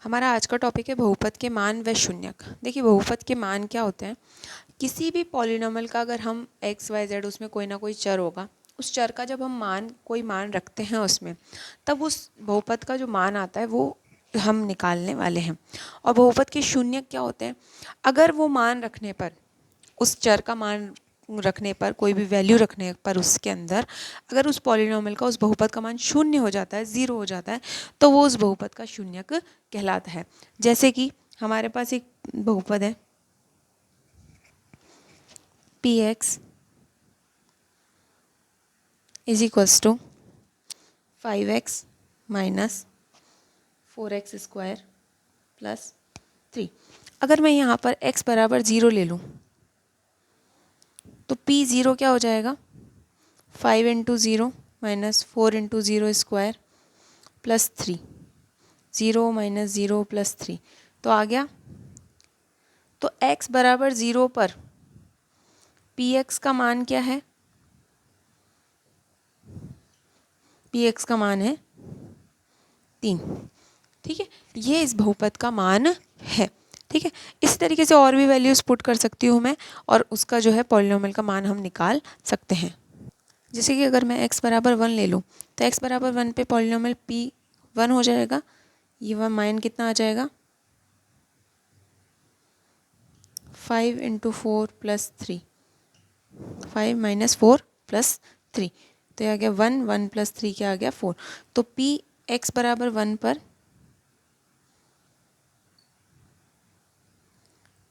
हमारा आज का टॉपिक है बहुपद के मान व शून्यक। देखिए बहुपद के मान क्या होते हैं। किसी भी पॉलिनॉमियल का अगर हम एक्स वाई जेड उसमें कोई ना कोई चर होगा, उस चर का जब हम कोई मान रखते हैं उसमें, तब उस बहुपद का जो मान आता है वो हम निकालने वाले हैं। और बहुपद के शून्यक क्या होते हैं, अगर वो मान रखने पर, उस चर का मान रखने पर, कोई भी वैल्यू रखने पर उसके अंदर अगर उस पॉलिनॉमियल का, उस बहुपद का मान शून्य हो जाता है, ज़ीरो हो जाता है, तो वो उस बहुपद का शून्यक कहलाता है। जैसे कि हमारे पास एक बहुपद है p x is equals to 5x minus 4x square plus 3। अगर मैं यहाँ पर x बराबर 0 ले लूँ तो p ज़ीरो क्या हो जाएगा, 5 into zero minus 4 into zero square plus 3, 0 minus 0 plus 3 तो आ गया। तो x बराबर 0 पर पी एक्स का मान क्या है, पी एक्स का मान है 3। ठीक है, ये इस बहुपद का मान है। ठीक है, इसी तरीके से और भी वैल्यूज़ पुट कर सकती हूँ मैं, और उसका जो है पॉलिनॉमियल का मान हम निकाल सकते हैं। जैसे कि अगर मैं x बराबर 1 ले लूँ तो x बराबर 1 पे पॉलिनॉमियल p 1 हो जाएगा। ये वन मान कितना आ जाएगा, 5 इंटू 4 प्लस 3, 5 माइनस 4 प्लस 3 तो ये आ गया 1, 1 प्लस 3 क्या आ गया 4। तो p x बराबर 1 पर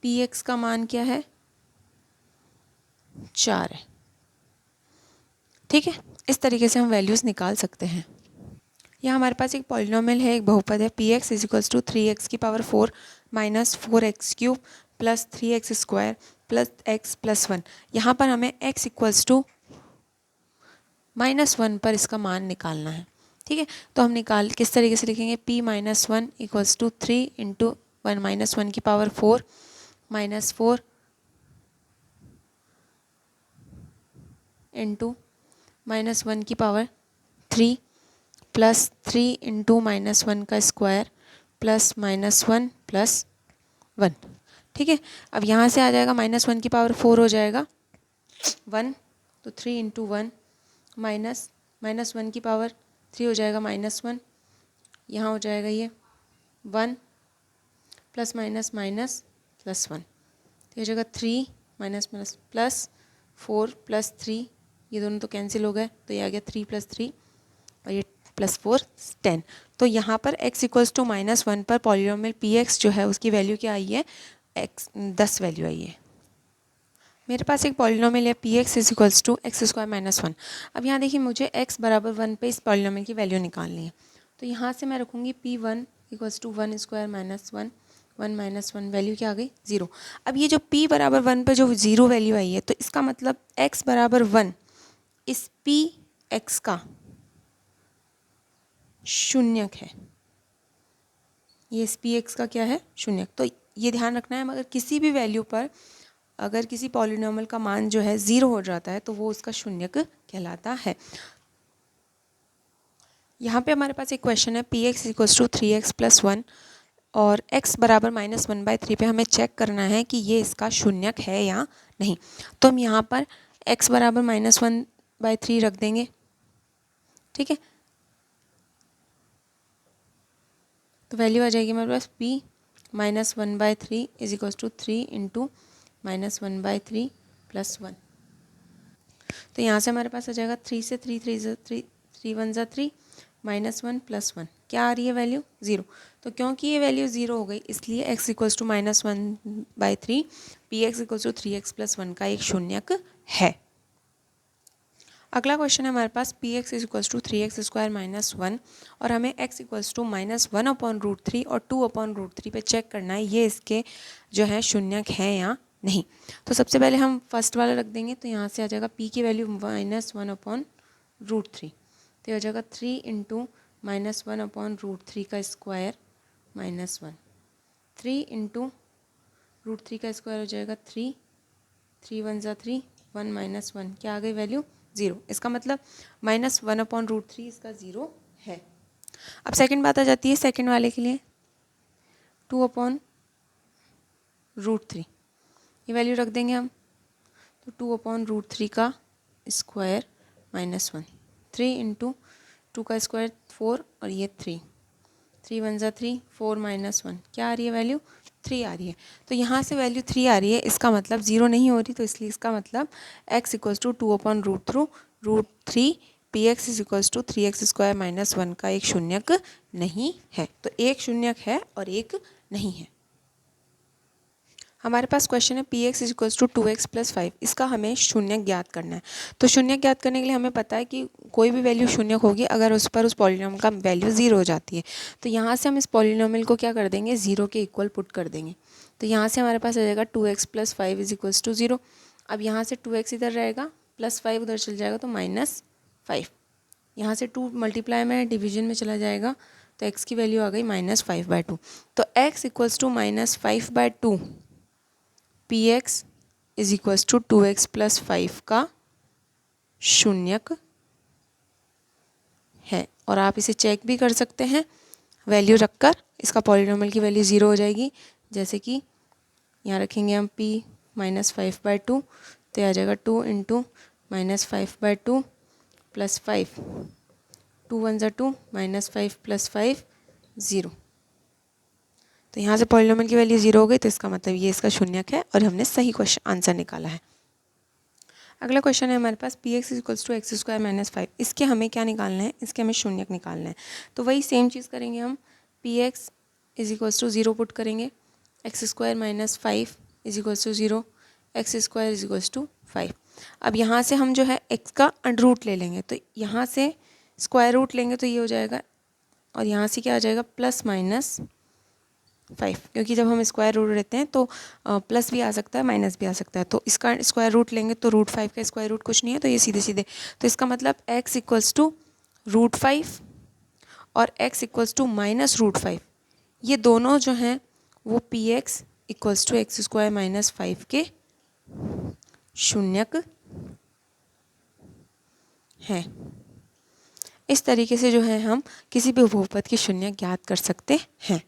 पी एक्स का मान क्या है, 4 है। ठीक है, इस तरीके से हम वैल्यूज़ निकाल सकते हैं। यहाँ हमारे पास एक पॉलिनॉमियल है, एक बहुपद है p x is equals to 3x की power 4 minus 4x cube plus 3x square plus x plus 1। यहाँ पर हमें x इक्वल्स टू -1 पर इसका मान निकालना है। ठीक है, तो हम किस तरीके से लिखेंगे, p minus 1 equals to 3 into 1 minus 1 की पावर 4 माइनस 4 इंटू माइनस 1 की पावर 3 प्लस 3 इंटू माइनस 1 का स्क्वायर प्लस माइनस 1 प्लस 1। ठीक है, अब यहाँ से आ जाएगा -1 की पावर 4 हो जाएगा 1, तो 3 इंटू 1 माइनस माइनस 1 की पावर 3 हो जाएगा -1, यहाँ हो जाएगा ये 1 प्लस माइनस माइनस प्लस 1, तो हो जाएगा 3 माइनस माइनस प्लस 4 प्लस 3, ये दोनों तो कैंसिल हो गए, तो ये आ गया 3 प्लस 3 और ये प्लस 4 10। तो यहाँ पर x इक्वल्स टू -1 पर पॉलिनॉमियल पी एक्स जो है उसकी वैल्यू क्या आई है, x 10 वैल्यू आई है। मेरे पास एक पॉलिनॉमियल है p x is equals to x square minus 1। अब यहाँ देखिए मुझे x बराबर 1 पे इस पॉलिनॉमियल की वैल्यू निकालनी है, तो यहाँ से मैं रखूँगी p1 equals to 1 square minus 1, 1 minus 1 value क्या आ गई 0। अब ये जो p बराबर 1 पे जो 0 वैल्यू आई है, तो इसका मतलब x बराबर 1 इस p x का शून्यक है। ये इस पी एक्स का क्या है, शून्यक। तो ये ध्यान रखना है, मगर किसी भी वैल्यू पर अगर किसी पॉलिनॉमियल का मान जो है 0 हो जाता है तो वो उसका शून्यक कहलाता है। यहाँ पे हमारे पास एक क्वेश्चन है p x equals to 3x plus 1 और x बराबर -1/3 पे हमें चेक करना है कि ये इसका शून्यक है या नहीं। तो हम यहाँ पर x बराबर -1/3 रख देंगे। ठीक है, तो वैल्यू आ जाएगी हमारे पास p -1/3 is equals to 3 into -1/3 plus 1। तो यहाँ से हमारे पास आ जाएगा 3 से 3 3 1 ज़ा 3 -1 प्लस 1 क्या आ रही है वैल्यू 0। तो क्योंकि ये वैल्यू 0 हो गई इसलिए x equals to -1/3 P x equals to 3x plus 1 का एक शून्यक है। अगला क्वेश्चन है हमारे पास P x equals to 3x square minus 1 और हमें x इक्वल्स टू -1/√3 और 2/√3 पे चेक करना है ये इसके जो है शून्यक है या नहीं। तो सबसे पहले हम फर्स्ट वाला रख देंगे, तो यहाँ से आ जाएगा p की वैल्यू -1/√3, तो हो जाएगा 3 इंटू -1/√3 का स्क्वायर -1, 3 इंटू √3 का स्क्वायर हो जाएगा 3, 3 1 ज़ा 3, 1 माइनस 1 क्या आ गई वैल्यू 0। इसका मतलब -1/√3 इसका 0 है। अब सेकंड बात आ जाती है सेकंड वाले के लिए। 2/√3, ये वैल्यू रख देंगे हम। तो 2/√3 का स्क्वायर -1, 3 इंटू 2 का स्क्वायर 4 और ये 3, 3 1 ज़ा 3, 4 -1, क्या आ रही है वैल्यू? 3 आ रही है। तो यहाँ से वैल्यू 3 आ रही है, इसका मतलब 0 नहीं हो रही, तो इसलिए इसका मतलब x equals to 2/√3 px is equals to 3x² -1 का एक शून्यक नहीं है। तो एक शून्यक है और एक नहीं है। हमारे पास क्वेश्चन है px is equals to 2x + 5, इसका हमें शून्यक ज्ञात करना है। तो शून्यक ज्ञात करने के लिए हमें पता है कि कोई भी वैल्यू शून्यक होगी अगर उस पर उस पॉलिनॉमियल का वैल्यू 0 हो जाती है। तो यहाँ से हम इस पॉलिनॉमियल को क्या कर देंगे? 0 के इक्वल पुट कर देंगे। तो यहाँ से हमारे पास आ जाएगा 2x + 5 इज इक्वल्स टू 0। अब यहाँ से 2x इधर रहेगा, +5 उधर चल जाएगा, तो -5। यहाँ से 2 मल्टीप्लाई में डिवीजन में चला जाएगा, तो x की वैल्यू आ गई -5/2। तो x equals to -5/2 px is equals to 2x + 5 का शून्यक है। और आप इसे चेक भी कर सकते हैं वैल्यू रखकर, इसका पॉलिनॉमियल की वैल्यू 0 हो जाएगी। जैसे कि यहाँ रखेंगे हम p -5/2, तो आ जाएगा 2 इंटू -5/2 + 5, 2 1 ज़ा 2, -5 + 5 0। तो यहाँ से पॉलिनॉमियल की वैल्यू 0 हो गई, तो इसका मतलब ये इसका शून्यक है और हमने सही क्वेश्चन आंसर निकाला है। अगला क्वेश्चन है हमारे पास px is equals to x² - 5, इसके हमें क्या निकालना है? इसके हमें शून्यक निकालना है। तो वही सेम चीज़ करेंगे हम, px is equals to 0 put करेंगे, x² - 5 is equals to 0, x² is equals to 5। अब यहाँ से हम जो है x का अंडर ले लेंगे, तो यहाँ से स्क्वायर रूट लेंगे तो ये हो जाएगा, और यहाँ से क्या आ जाएगा? +-5, क्योंकि जब हम स्क्वायर रूट लेते हैं तो प्लस भी आ सकता है, माइनस भी आ सकता है। तो इसका स्क्वायर रूट लेंगे तो √5 का स्क्वायर रूट कुछ नहीं है, तो ये सीधे सीधे, तो इसका मतलब x इक्वल्स टू √5 और x इक्वल्स टू -√5, ये दोनों जो हैं वो px इक्वल्स टू x² - 5 के शून्यक हैं। इस तरीके से जो है हम किसी भी बहुपद की शून्यक ज्ञात कर सकते हैं।